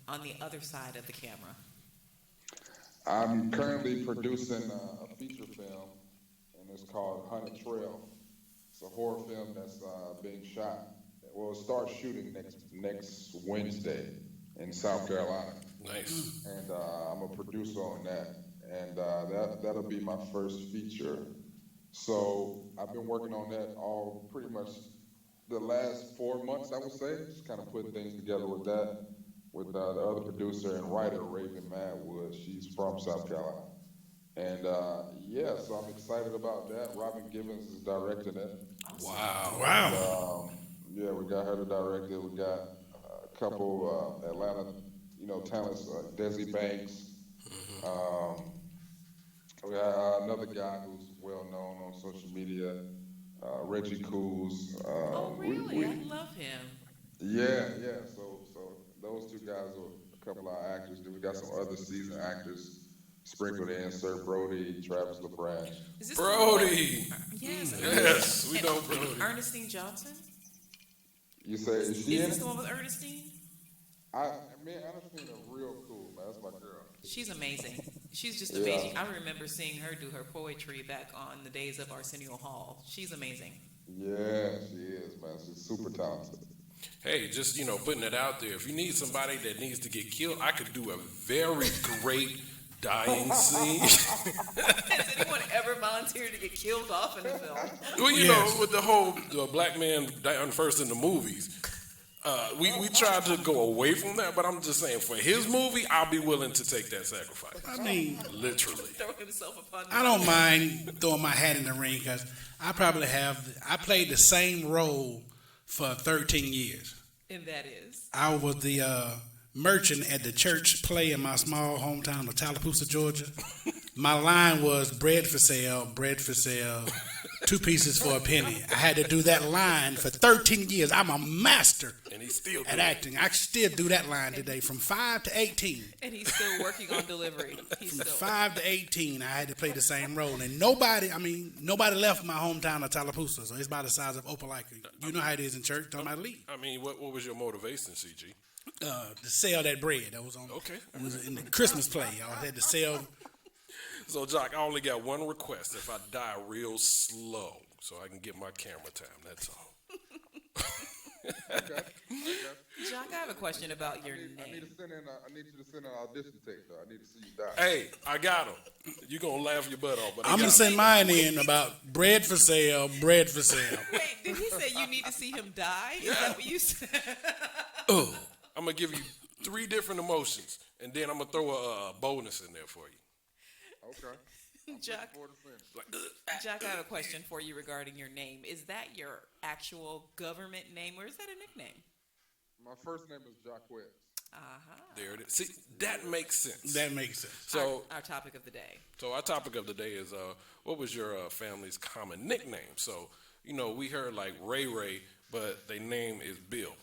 on the other side of the camera? I'm currently producing a feature film, and it's called Hunted Trail. It's a horror film that's being shot. Well, it starts shooting next Wednesday in South Carolina. Nice. And I'm a producer on that. And that'll be my first feature. So I've been working on that all pretty much the last 4 months, I would say. Just kind of putting things together with that, with the other producer and writer, Raven Madwood. She's from South Carolina. And so I'm excited about that. Robin Givens is directing it. Wow. We got her to direct it. We got a couple Atlanta, talents, Desi Banks. We got another guy who's well known on social media, Reggie Cools. Really? I love him. Yeah. So those two guys are a couple of our actors. Then we got some other seasoned actors sprinkled in: Sir Brody, Travis LaBranch. Is this Brody. Yes. Yes, we know Brody. Ernestine Johnson? You say, is she Is in this it? the one with Ernestine? Ernestine is real cool, man. That's my girl. She's amazing. She's just amazing. I remember seeing her do her poetry back on the days of Arsenio Hall. She's amazing. Yeah, she is, man. She's super talented. Hey, just, putting it out there. If you need somebody that needs to get killed, I could do a very great dying scene. Has anyone ever volunteered to get killed off in the film? Well, you know, with the whole black man dying first in the movies, we tried to go away from that, but I'm just saying, for his movie, I'll be willing to take that sacrifice. I mean, literally. Throw himself upon I don't mind throwing my hat in the ring because I played the same role for 13 years. And that is? I was the merchant at the church play in my small hometown of Tallapoosa, Georgia. My line was bread for sale, bread for sale, 2 pieces for a penny. I had to do that line for 13 years. I'm a master And he's still at doing it. acting. I still do that line today from 5 to 18. And he's still working on delivery. He's From still 5 to 18, I had to play the same role. And nobody left my hometown of Tallapoosa, so it's about the size of Opelika. You know how it is in church, don't nobody leave. I mean, what was your motivation, CG? To sell that bread that was on. Okay. It was in the Christmas play. Y'all had to sell. So, Jock, I only got one request. If I die real slow, so I can get my camera time. That's all. Okay. Jock, I have a question about your I need name. to send in. I need you to send an audition tape though. I need to see you die. Hey, I got him. You gonna laugh your butt off, but I'm gonna send mine in about bread for sale, bread for sale. Wait, did he say you need to see him die? Is that what you said? I'm gonna give you 3 different emotions, and then I'm gonna throw a bonus in there for you. Okay. Jock, Forward to seeing it. Like, Jock, I have a question for you regarding your name. Is that your actual government name, or is that a nickname? My first name is Jock West. there it is. See, that makes sense. That makes sense. So, Our topic of the day. our topic of the day is what was your family's common nickname? So, we heard like Ray Ray, but their name is Bill.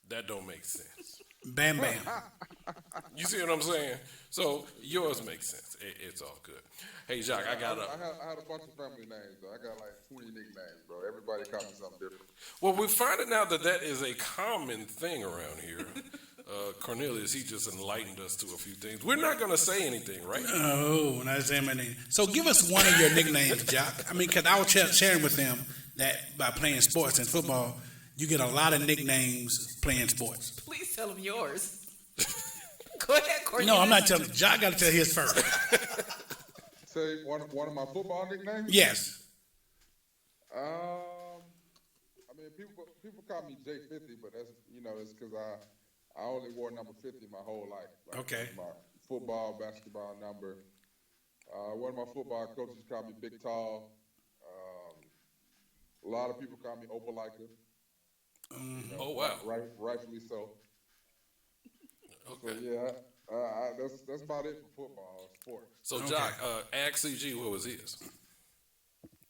That don't make sense. Bam Bam. You see what I'm saying? So yours makes sense. It's all good. Hey, Jock, I got I had a bunch of family names though. I got like 20 nicknames, bro. Everybody calls me something different. Well, we're finding out that is a common thing around here. Cornelius, he just enlightened us to a few things. We're not going to say anything, right? Oh, not saying my name. So give us one of your nicknames, Jock. I mean, because I was sharing with them that by playing sports and football, you get a lot of nicknames playing sports. Please tell him yours. Go ahead, Cornelius. No, I'm not telling. Jock got to tell his first. Say one of my football nicknames. Yes. I mean, people call me J50, but that's because I only wore number 50 my whole life. Like, Okay. My football, basketball number. One of my football coaches called me Big Tall. A lot of people call me Opelika. Oh, wow. Rightfully so. Okay. So yeah, that's about it for football, sports. So, Jock, ask CG what was his.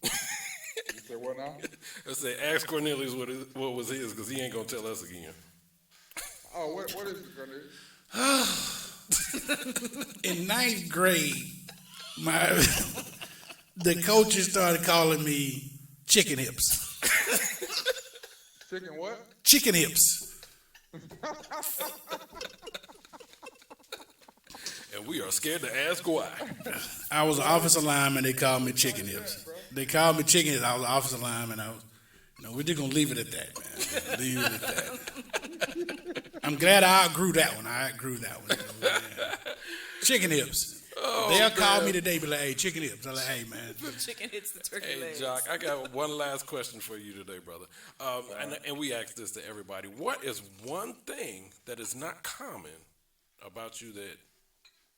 You say what now? I said, ask Cornelius what was his, because he ain't going to tell us again. Oh, what is it, Grenade? In 9th grade, the coaches started calling me Chicken Hips. Chicken what? Chicken Hips. And we are scared to ask why. I was an offensive lineman. They called me Chicken Hips. They called me Chicken Hips. I was an offensive lineman. We're just gonna leave it at that, man. Leave it at that. I'm glad I outgrew that one. Yeah. Chicken Hips. They'll call me today, be like, "Hey, Chicken Hips." I'm like, "Hey, man." Chicken hits the turkey Hey, legs. Jock, I got one last question for you today, brother. And we ask this to everybody. What is one thing that is not common about you that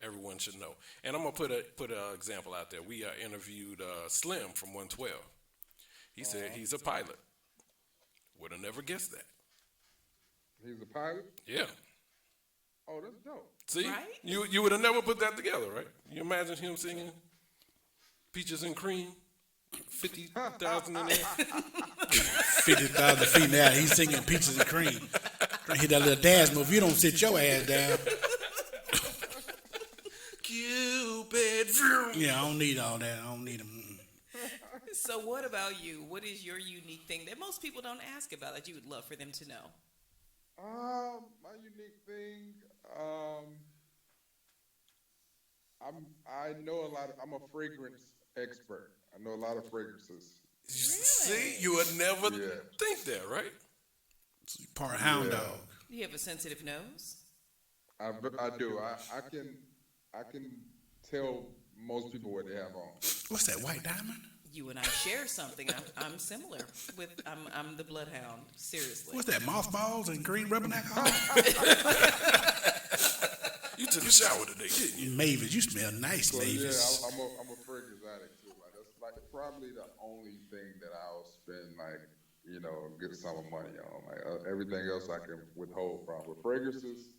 everyone should know? And I'm going to put an example out there. We interviewed Slim from 112. He said he's a pilot. Would have never guessed that. He's a pilot? Yeah. Oh, that's dope. See? Right? You would have never put that together, right? You imagine him singing Peaches and Cream, 50,000 in there? 50,000 feet in the air. He's singing Peaches and Cream. Hit that little dance move. You don't sit your ass down. Cupid. Yeah, I don't need all that. I don't need them. So what about you? What is your unique thing that most people don't ask about that you would love for them to know? My unique thing, I know a lot. I'm a fragrance expert. I know a lot of fragrances. See, you would never think that, right? Part hound dog. Do you have a sensitive nose? I do. I can tell most people what they have on. What's that, white diamond? You and I share something. I'm similar with. I'm the bloodhound. Seriously. What's that, mothballs and green rubberneck? Oh, You took a shower today, didn't you? Mavis, you smell nice, So Mavis. yeah, I'm a fragrance addict too. Like that's like probably the only thing that I'll spend a good sum of money on. Like everything else I can withhold from. But fragrances,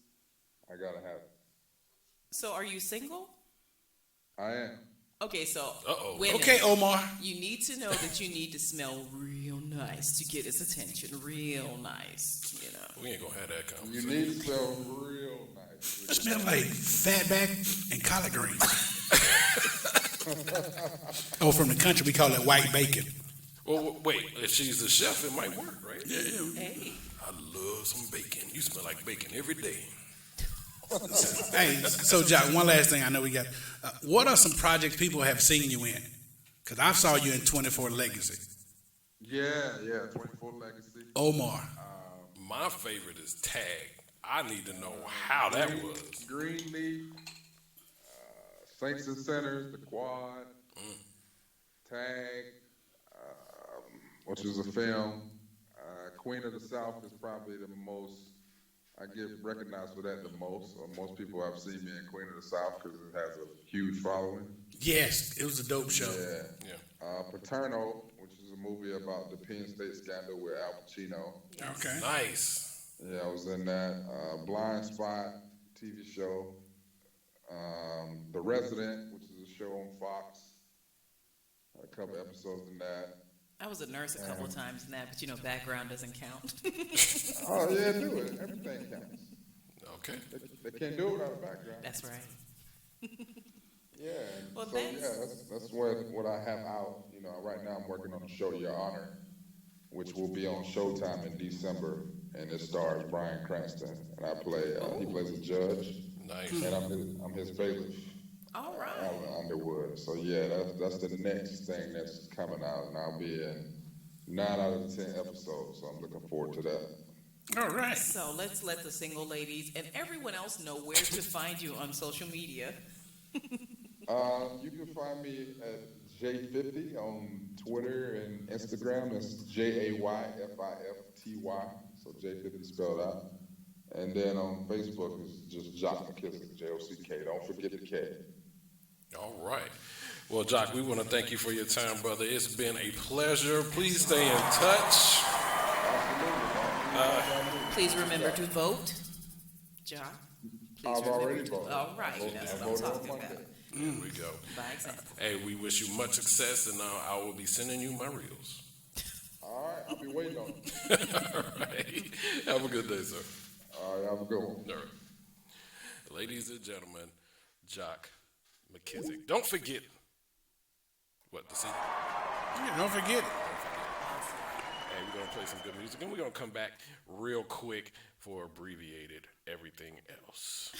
I gotta have it. So are you single? I am. Okay, so Uh-oh. women, Okay, Omar. you need to know that you need to smell real nice to get his attention. Real nice, you know. We ain't gonna have that You conversation. need to smell real nice. It smell like fatback and collard greens. Oh, from the country, we call it white bacon. Well, wait. If she's a chef, it might work, right? Yeah. Hey, I love some bacon. You smell like bacon every day. Hey, so Jock, one last thing I know we got. What are some projects people have seen you in? Because I saw you in 24 Legacy. Yeah, 24 Legacy. Omar. My favorite is Tag. I need to know how that was. Greenleaf, Saints and Sinners, The Quad, Tag, which is a film. Queen of the South is probably the most, I get recognized for that the most. Most people have seen me in Queen of the South because it has a huge following. Yes, it was a dope show. Yeah. Paterno, which is a movie about the Penn State scandal with Al Pacino. Okay. Nice. Yeah, I was in that. Blind Spot TV show. The Resident, which is a show on Fox. A couple episodes in that. I was a nurse a couple times in that, but you know, background doesn't count. Oh yeah, do it. Everything counts. Okay. They can't do it without a background. That's right. Yeah. Well, so thanks. yeah, that's what I have out. You know, right now I'm working on the show Your Honor, which will be on Showtime in December, and it stars Bryan Cranston, and I play. He plays a judge, Nice. and I'm his bailiff. All right. Alan Underwood. So yeah, that's the next thing that's coming out, and I'll be in 9 out of the 10 episodes. So I'm looking forward to that. All right. So let's let the single ladies and everyone else know where to find you on social media. You can find me at J50 on Twitter and Instagram. That's JAYFIFTY. So J50 spelled out. And then on Facebook is just Jock McKissic, JOCK. Don't forget the K. All right. Well, Jock, we want to thank you for your time, brother. It's been a pleasure. Please stay in touch. Please remember to vote. Jock. Please I've remember already to voted. All right, that's what I'm voted on talking Monday. about. There we go. By example. Hey, we wish you much success, and I will be sending you my reels. All right, I'll be waiting on it. All right. Have a good day, sir. All right, have a good one. All right. Ladies and gentlemen, Jock McKissic. Don't forget what to see. Yeah, don't forget it. Hey, we're going to play some good music, and we're going to come back real quick for abbreviated everything else.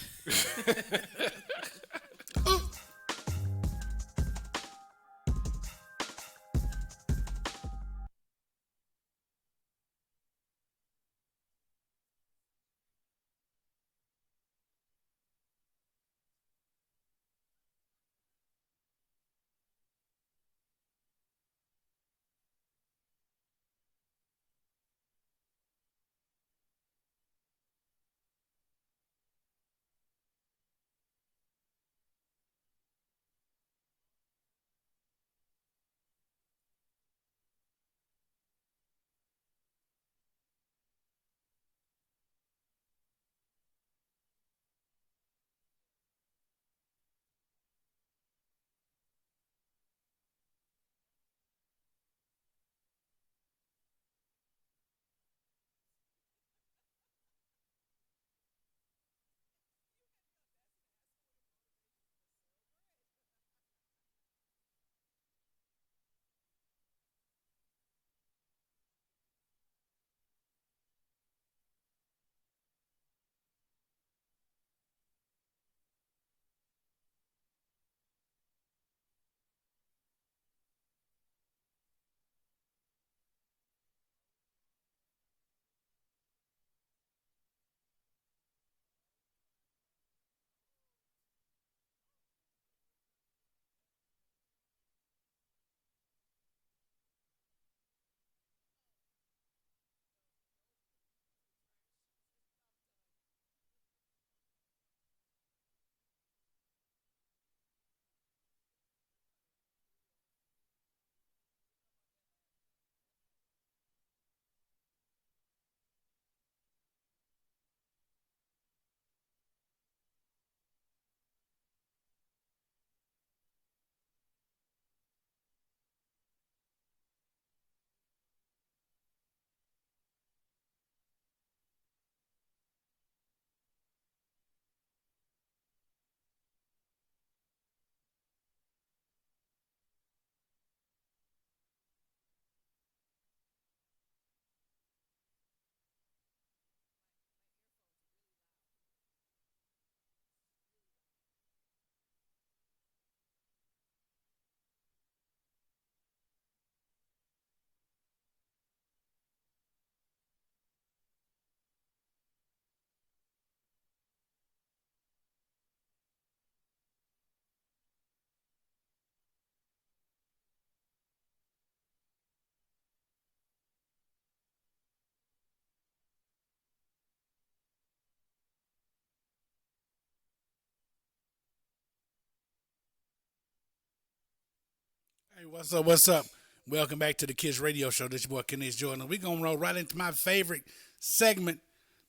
Hey, what's up? What's up? Welcome back to the Kids Radio Show. This is your boy Kenneth Jordan. We're going to roll right into my favorite segment,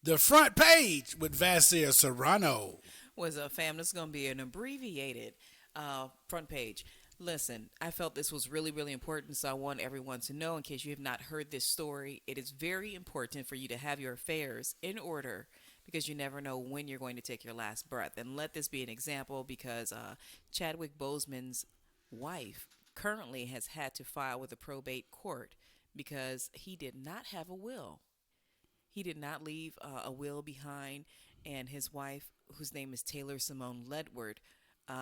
the front page with Vasir Serrano. What's up, fam? This is going to be an abbreviated front page. Listen, I felt this was really, really important, so I want everyone to know, in case you have not heard this story, it is very important for you to have your affairs in order, because you never know when you're going to take your last breath. And let this be an example, because Chadwick Boseman's wife currently has had to file with the probate court because he did not have a will. He did not leave a will behind, and his wife, whose name is Taylor Simone Ledward,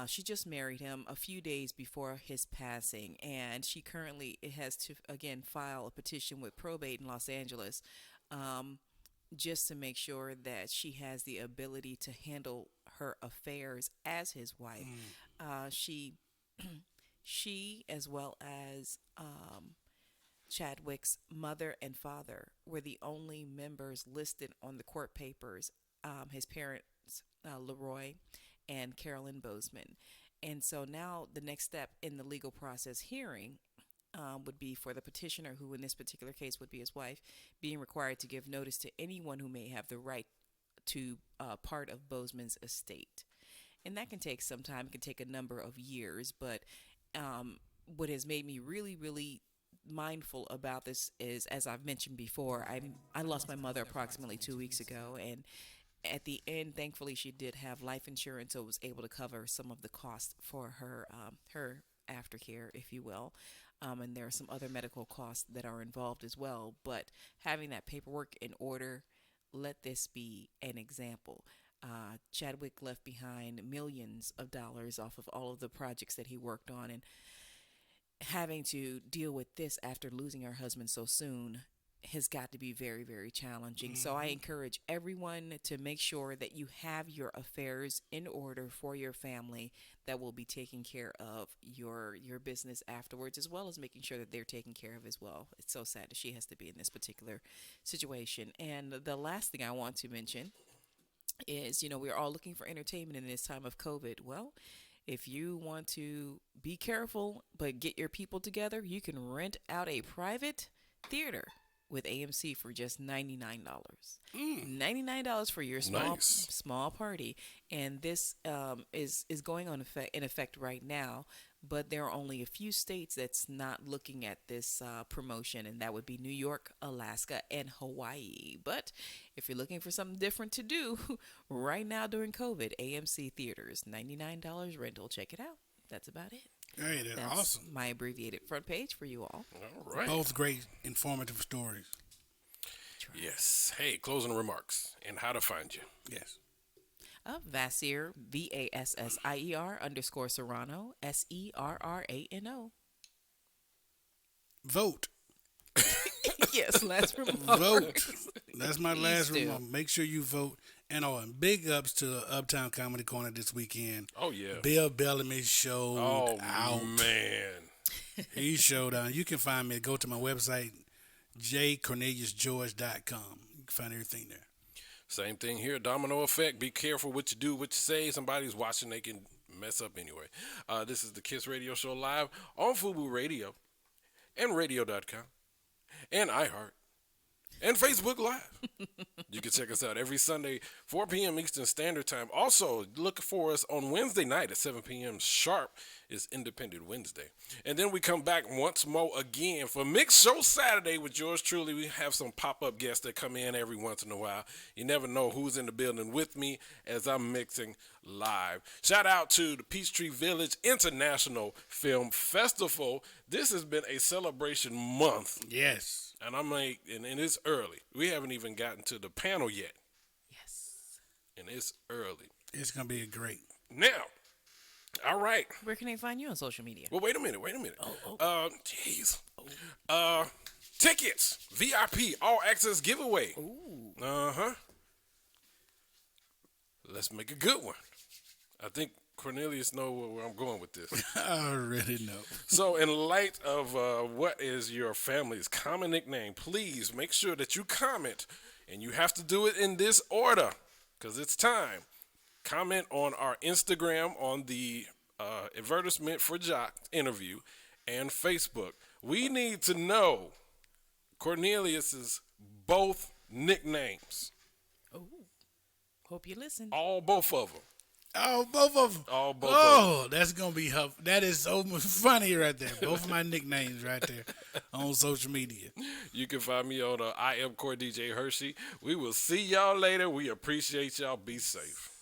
she just married him a few days before his passing, and she currently has to, again, file a petition with probate in Los Angeles just to make sure that she has the ability to handle her affairs as his wife. She, as well as Chadwick's mother and father, were the only members listed on the court papers, his parents, Leroy and Carolyn Boseman. And so now the next step in the legal process hearing would be for the petitioner, who in this particular case would be his wife, being required to give notice to anyone who may have the right to part of Boseman's estate. And that can take some time. It can take a number of years. But what has made me really, really mindful about this is, as I've mentioned before, I lost my mother approximately 2 weeks ago, and at the end, thankfully, she did have life insurance, so was able to cover some of the costs for her aftercare, if you will. And there are some other medical costs that are involved as well. But having that paperwork in order, let this be an example. Chadwick left behind millions of dollars off of all of the projects that he worked on, and having to deal with this after losing her husband so soon has got to be very, very challenging. Mm-hmm. So I encourage everyone to make sure that you have your affairs in order for your family that will be taking care of your business afterwards, as well as making sure that they're taken care of as well. It's so sad that she has to be in this particular situation. And the last thing I want to mention is, we're all looking for entertainment in this time of COVID. Well, if you want to be careful but get your people together, you can rent out a private theater with AMC for just $99. $99 for your small party. And this is going on in effect right now, but there are only a few states that's not looking at this promotion, and that would be New York, Alaska, and Hawaii. But if you're looking for something different to do right now during COVID, AMC Theaters, $99 rental. Check it out. That's about it. Hey, that's awesome. My abbreviated front page for you all. All right. Both great, informative stories. Yes. Hey, closing remarks and how to find you. Yes. Vassier, VASSIER _ Serrano, SERRANO. Vote. Yes, last remark. Vote. That's my last remark. Make sure you vote. And big ups to Uptown Comedy Corner this weekend. Oh, yeah. Bill Bellamy showed out. Oh, man. He showed out. You can find me. Go to my website, jcorneliusgeorge.com. You can find everything there. Same thing here. Domino effect. Be careful what you do, what you say. Somebody's watching. They can mess up anyway. This is the Kiss Radio Show live on FUBU Radio and radio.com and iHeart and Facebook Live. You can check us out every Sunday, 4 p.m. Eastern Standard Time. Also, look for us on Wednesday night at 7 p.m. sharp. It's Independent Wednesday. And then we come back once more again for Mix Show Saturday with yours truly. We have some pop-up guests that come in every once in a while. You never know who's in the building with me as I'm mixing live. Shout out to the Peachtree Village International Film Festival. This has been a celebration month. Yes. And and it's early. We haven't even gotten to the panel yet. Yes. And it's early. It's going to be great. Now, all right. Where can they find you on social media? Well, wait a minute. Jeez. Tickets, VIP, all access giveaway. Ooh. Uh-huh. Let's make a good one. I think Cornelius know where I'm going with this. I already know. So in light of what is your family's common nickname, please make sure that you comment, and you have to do it in this order because it's time. Comment on our Instagram on the advertisement for Jock interview, and Facebook. We need to know Cornelius's both nicknames. Oh, hope you listen. Both of them. Oh, both of them. Both of Oh, that's gonna be that is so much funny right there. Both of my nicknames right there on social media. You can find me on I am Core DJ Hershey. We will see y'all later. We appreciate y'all. Be safe.